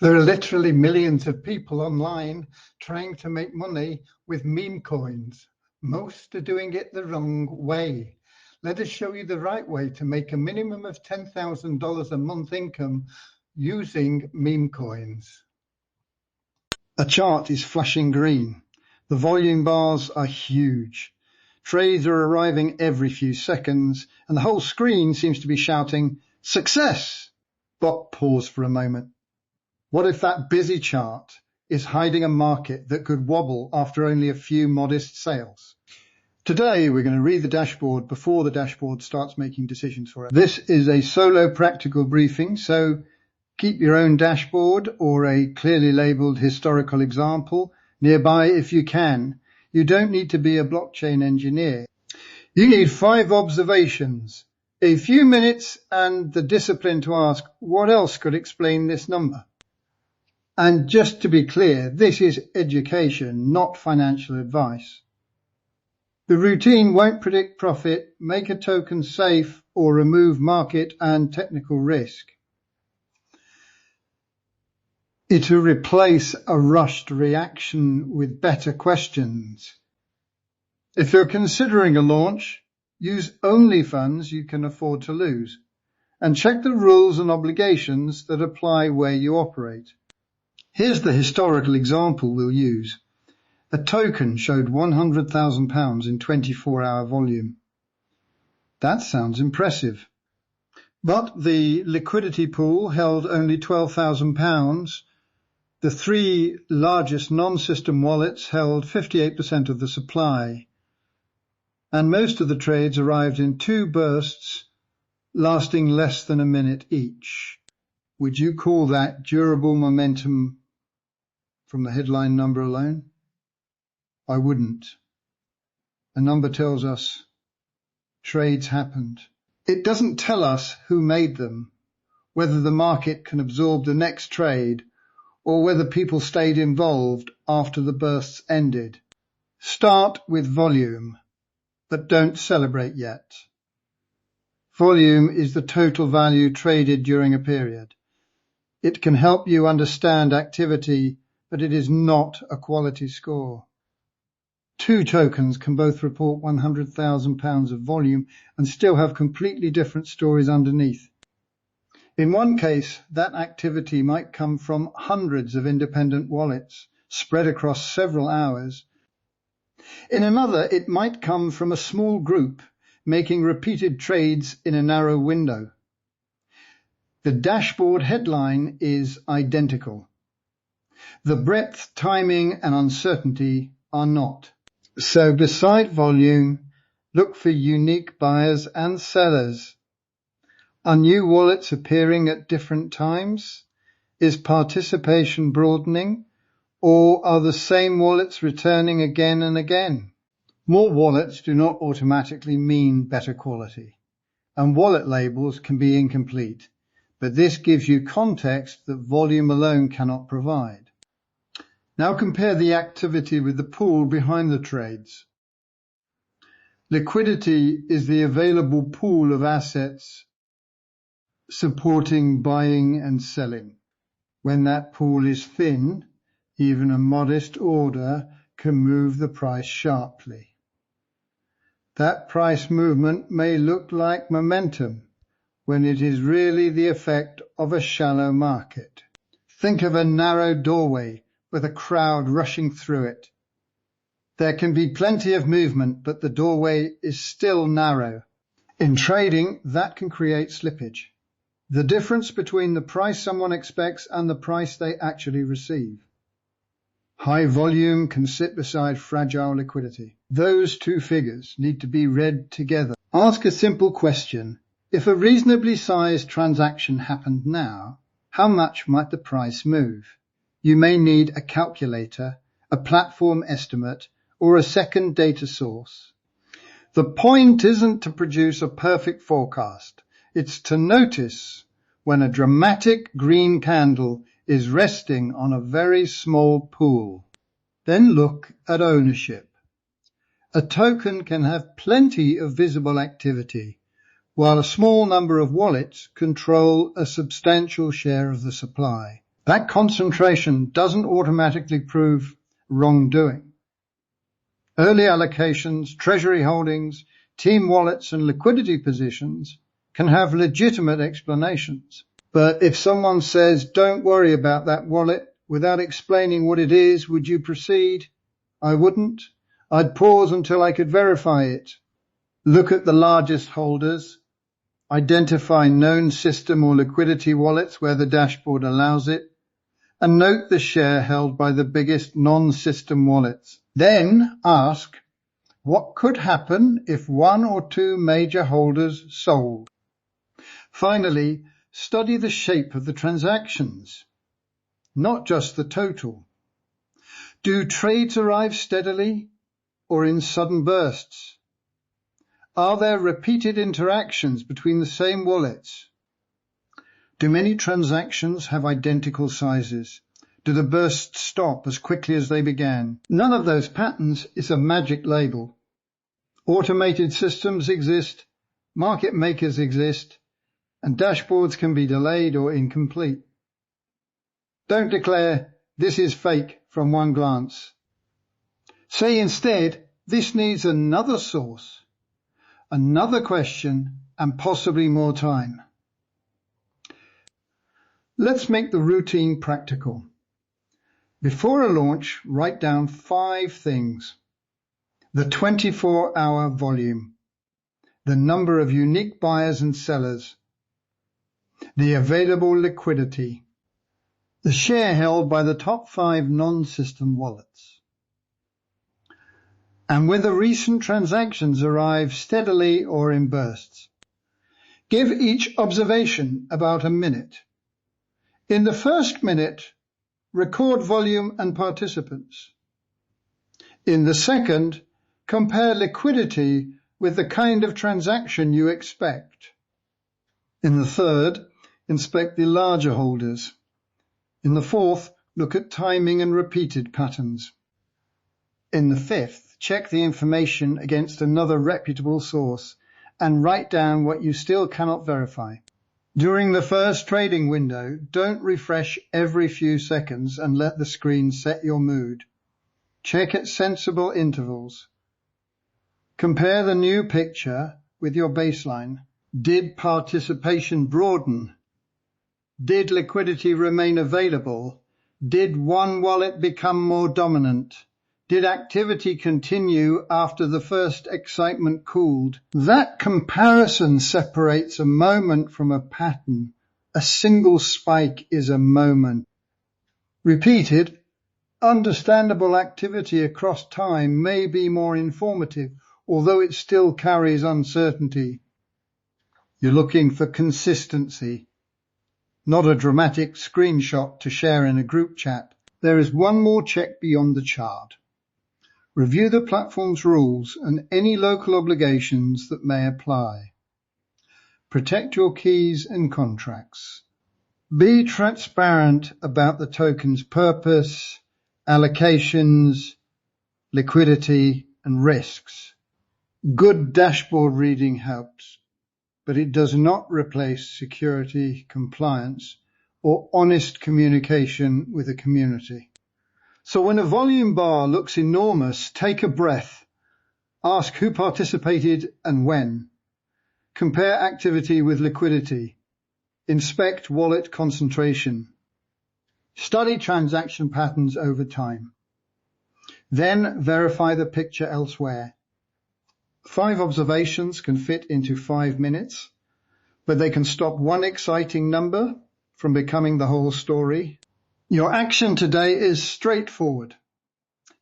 There are literally millions of people online trying to make money with meme coins. Most are doing it the wrong way. Let us show you the right way to make a minimum of $10,000 a month income using meme coins. A chart is flashing green. The volume bars are huge. Trades are arriving every few seconds, and the whole screen seems to be shouting, "Success!" But pause for a moment. What if that busy chart is hiding a market that could wobble after only a few modest sales? Today, we're going to read the dashboard before the dashboard starts making decisions for us. This is a solo practical briefing, so keep your own dashboard or a clearly labeled historical example nearby if you can. You don't need to be a blockchain engineer. You need 5 observations, a few minutes, and the discipline to ask, what else could explain this number? And just to be clear, this is education, not financial advice. The routine won't predict profit, make a token safe, or remove market and technical risk. It'll replace a rushed reaction with better questions. If you're considering a launch, use only funds you can afford to lose, and check the rules and obligations that apply where you operate. Here's the historical example we'll use. A token showed £100,000 in 24-hour volume. That sounds impressive. But the liquidity pool held only £12,000. The 3 largest non-system wallets held 58% of the supply. And most of the trades arrived in 2 bursts lasting less than a minute each. Would you call that durable momentum from the headline number alone? I wouldn't. A number tells us trades happened. It doesn't tell us who made them, whether the market can absorb the next trade, or whether people stayed involved after the bursts ended. Start with volume, but don't celebrate yet. Volume is the total value traded during a period. It can help you understand activity, but it is not a quality score. 2 tokens can both report £100,000 of volume and still have completely different stories underneath. In one case, that activity might come from hundreds of independent wallets spread across several hours. In another, it might come from a small group making repeated trades in a narrow window. The dashboard headline is identical. The breadth, timing, and uncertainty are not. So beside volume, look for unique buyers and sellers. Are new wallets appearing at different times? Is participation broadening? Or are the same wallets returning again and again? More wallets do not automatically mean better quality, and wallet labels can be incomplete, but this gives you context that volume alone cannot provide. Now compare the activity with the pool behind the trades. Liquidity is the available pool of assets supporting buying and selling. When that pool is thin, even a modest order can move the price sharply. That price movement may look like momentum when it is really the effect of a shallow market. Think of a narrow doorway with a crowd rushing through it. There can be plenty of movement, but the doorway is still narrow. In trading, that can create slippage. The difference between the price someone expects and the price they actually receive. High volume can sit beside fragile liquidity. Those 2 figures need to be read together. Ask a simple question. If a reasonably sized transaction happened now, how much might the price move? You may need a calculator, a platform estimate, or a second data source. The point isn't to produce a perfect forecast. It's to notice when a dramatic green candle is resting on a very small pool. Then look at ownership. A token can have plenty of visible activity, while a small number of wallets control a substantial share of the supply. That concentration doesn't automatically prove wrongdoing. Early allocations, treasury holdings, team wallets and liquidity positions can have legitimate explanations. But if someone says, don't worry about that wallet, without explaining what it is, would you proceed? I wouldn't. I'd pause until I could verify it. Look at the largest holders. Identify known system or liquidity wallets where the dashboard allows it. And note the share held by the biggest non-system wallets. Then ask, what could happen if one or two major holders sold? Finally, study the shape of the transactions, not just the total. Do trades arrive steadily or in sudden bursts? Are there repeated interactions between the same wallets? Do many transactions have identical sizes? Do the bursts stop as quickly as they began? None of those patterns is a magic label. Automated systems exist, market makers exist, and dashboards can be delayed or incomplete. Don't declare, this is fake from one glance. Say instead, this needs another source, another question, and possibly more time. Let's make the routine practical. Before a launch, write down 5 things. The 24-hour volume, the number of unique buyers and sellers, the available liquidity, the share held by the top 5 non-system wallets, and whether recent transactions arrive steadily or in bursts. Give each observation about a minute. In the first minute, record volume and participants. In the second, compare liquidity with the kind of transaction you expect. In the third, inspect the larger holders. In the fourth, look at timing and repeated patterns. In the fifth, check the information against another reputable source and write down what you still cannot verify. During the first trading window, don't refresh every few seconds and let the screen set your mood. Check at sensible intervals. Compare the new picture with your baseline. Did participation broaden? Did liquidity remain available? Did one wallet become more dominant? Did activity continue after the first excitement cooled? That comparison separates a moment from a pattern. A single spike is a moment. Repeated, understandable activity across time may be more informative, although it still carries uncertainty. You're looking for consistency, not a dramatic screenshot to share in a group chat. There is one more check beyond the chart. Review the platform's rules and any local obligations that may apply. Protect your keys and contracts. Be transparent about the token's purpose, allocations, liquidity, and risks. Good dashboard reading helps, but it does not replace security, compliance, or honest communication with the community. So when a volume bar looks enormous, take a breath. Ask who participated and when. Compare activity with liquidity. Inspect wallet concentration. Study transaction patterns over time. Then verify the picture elsewhere. 5 observations can fit into 5 minutes, but they can stop one exciting number from becoming the whole story. Your action today is straightforward.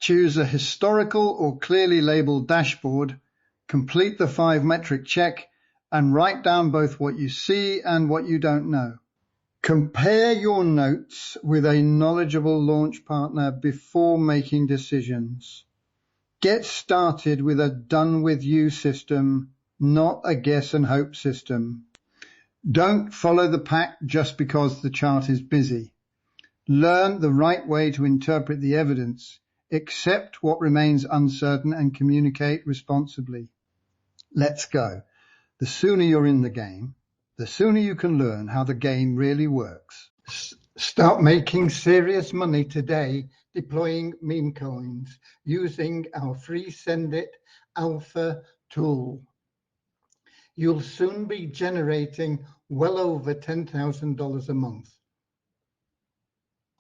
Choose a historical or clearly labeled dashboard, complete the 5-metric check, and write down both what you see and what you don't know. Compare your notes with a knowledgeable launch partner before making decisions. Get started with a done with you system, not a guess and hope system. Don't follow the pack just because the chart is busy. Learn the right way to interpret the evidence, accept what remains uncertain, and communicate responsibly. Let's go. The sooner you're in the game, the sooner you can learn how the game really works. Start making serious money today deploying meme coins using our free Send It Alpha tool. You'll soon be generating well over $10,000 a month.